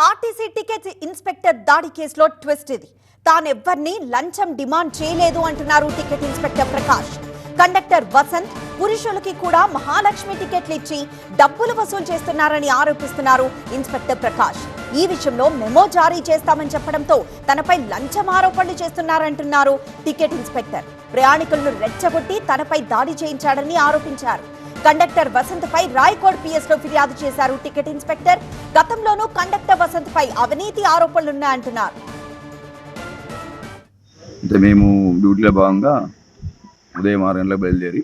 RTC ticket inspector దాడి కేసులో twist ఇది. తానెవ్వర్ని లంచం డిమాండ్ చేయలేదు అంటున్నారు ticket inspector Prakash. Conductor Vasant పురుషులకి కూడా మహాలక్ష్మి టికెట్లు ఇచ్చి డబ్బులు వసూలు చేస్తున్నారని ఆరోపిస్తున్నారు ఇన్స్పెక్టర్ ప్రకాష్. ఈ విషయంలో మెమో జారీ చేస్తామని చెప్పడంతో తనపై లంచం ఆరోపణలు చేస్తున్నారంటున్నారు టికెట్ ఇన్స్పెక్టర్. ప్రయాణికులను రెచ్చగొట్టి తనపై దాడి చేయించాడని ఆరోపించారు. కండక్టర్ వసంత్ పై రాయకోడ్ పిఎస్ లో ఫిర్యాదు చేశారు టికెట్ ఇన్స్పెక్టర్. గతంలోనూ కండక్టర్ వసంత్ పై అవినీతి ఆరోపణలున్నాయంటున్నారు. మేము డ్యూటీలో భాగంగా ఉదయం 6 గంటలకు బయలుదేరి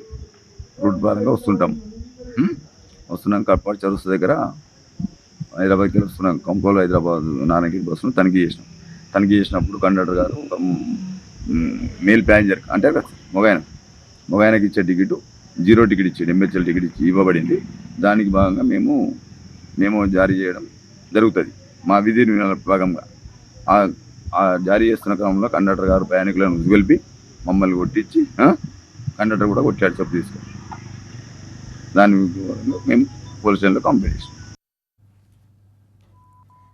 రూట్ భాగంగా వస్తున్నాం కట్పాడు చరుస్తు దగ్గర హైదరాబాద్కి వస్తున్నాం. కంపోలో హైదరాబాద్ నారాయణగిరి బస్సును తనిఖీ చేసినప్పుడు కండక్టర్ గారు మేల్ ప్యాసింజర్ అంటే మొగాయనకి ఇచ్చే టికెట్ 0 టికెట్ ఇచ్చి ఎంహెచ్ఎల్ టికెట్ ఇచ్చి ఇవ్వబడింది. దానికి భాగంగా మేము జారీ చేయడం జరుగుతుంది. మా విధి భాగంగా ఆ జారీ చేస్తున్న క్రమంలో కండక్టర్ గారు ప్రయాణికులను ఉసిగొల్పి మమ్మల్ని కొట్టించి కండక్టర్ కూడా కొట్టాడు చెప్పు తీసుకొని. దాని మేము పోలీస్ స్టేషన్లో కంప్లైంట్ చేసాం.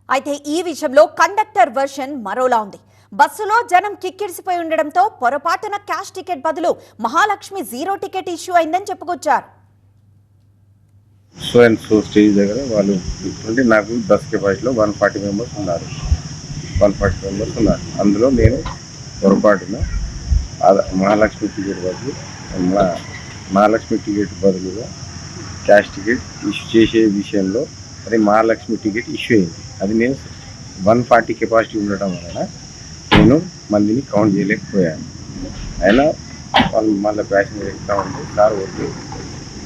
అయితే ఈ విషయంలో కండక్టర్ వర్షన్ మరోలా ఉంది. బస్సులో జనం కిక్కిరిసిపోయి ఉండడంతో పొరపాటున క్యాష్ టికెట్ బదులు మహాలక్ష్మి 0 టికెట్ ఇష్యూ అయిందని చెప్పుకొచ్చారు. సో అండ్ సో స్టేజ్ దగ్గర వాళ్ళు అంటే నాకు బస్ కెపాసిటీలో 140 మెంబర్స్ ఉన్నారు. అందులో నేను పొరపాటున మహాలక్ష్మి టికెట్ బదులుగా క్యాష్ టికెట్ ఇష్యూ చేసే విషయంలో అది మహాలక్ష్మి టికెట్ ఇష్యూ అయింది. అది నేను 140 కెపాసిటీ ఉండటం వలన నేను మందిని కౌంట్ చేయలేకపోయాను. అయినా వాళ్ళు మళ్ళీ ప్యాసింజర్ ఎక్కుతా ఉంటే సార్ వద్దు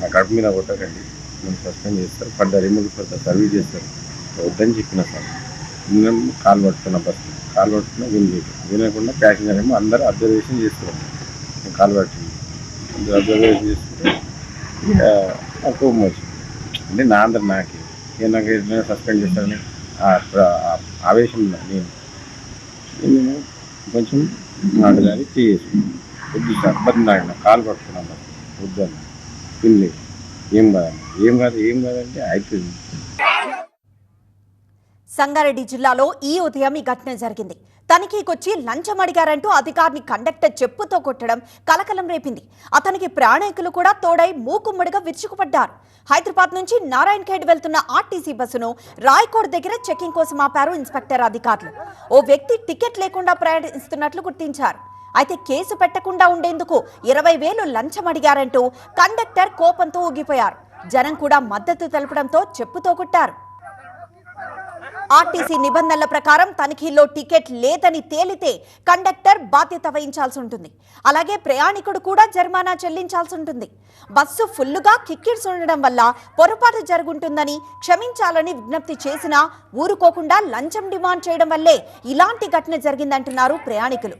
నా కడుపు మీద కొట్టకండి, నేను సస్పెండ్ చేస్తారు, ఫర్దర్ రిమూవ్ ఫర్దర్ సర్వీస్ చేస్తారు వద్దని చెప్పిన సార్. నేను కాలు పడుతున్నా వినకుండా ప్యాసింజర్ ఏమో అందరూ అబ్జర్వేషన్ చేస్తున్నారు. నేను కాలు పట్టింది అబ్జర్వేషన్ చేసుకుంటే నాకు కోపం వచ్చింది. అంటే నా అందరు నాకే నాకు సస్పెండ్ చేస్తారని ఆవేశం నేను కొంచెం మాటగాని చేసి వద్దు సార్ బతిలాడిన కాలు పట్టుకున్నాను వద్దని తినలేదు. ఏం కాదంటే అయిపోయింది. సంగారెడ్డి జిల్లాలో ఈ ఉదయం ఈ ఘటన జరిగింది. తనిఖీకొచ్చి లంచం అడిగారంటూ అధికారిని కండక్టర్ చెప్పుతో కొట్టడం కలకలం రేపింది. అతనికి ప్రయాణికులు కూడా తోడై మూకుమ్మడిగా విరుచుకుపడ్డారు. హైదరాబాద్ నుంచి నారాయణఖేడ్ వెళ్తున్న ఆర్టీసీ బస్సును రాయకోడ్ దగ్గర చెకింగ్ కోసం ఆపారు ఇన్స్పెక్టర్ అధికారులు. ఓ వ్యక్తి టికెట్ లేకుండా ప్రయాణిస్తున్నట్లు గుర్తించారు. అయితే కేసు పెట్టకుండా ఉండేందుకు 20,000 లంచం అడిగారంటూ కండక్టర్ కోపంతో ఊగిపోయారు. జనం కూడా మద్దతు తెలపడంతో చెప్పుతో కొట్టారు. ఆర్టీసీ నిబంధనల ప్రకారం తనిఖీల్లో టికెట్ లేదని తేలితే కండక్టర్ బాధ్యత వహించాల్సి ఉంటుంది. అలాగే ప్రయాణికుడు కూడా జరిమానా చెల్లించాల్సి ఉంటుంది. బస్సు ఫుల్లుగా కిక్కిడ్స్ ఉండడం వల్ల పొరపాటు జరుగుంటుందని క్షమించాలని విజ్ఞప్తి చేసినా ఊరుకోకుండా లంచం డిమాండ్ చేయడం వల్లే ఇలాంటి ఘటన జరిగిందంటున్నారు ప్రయాణికులు.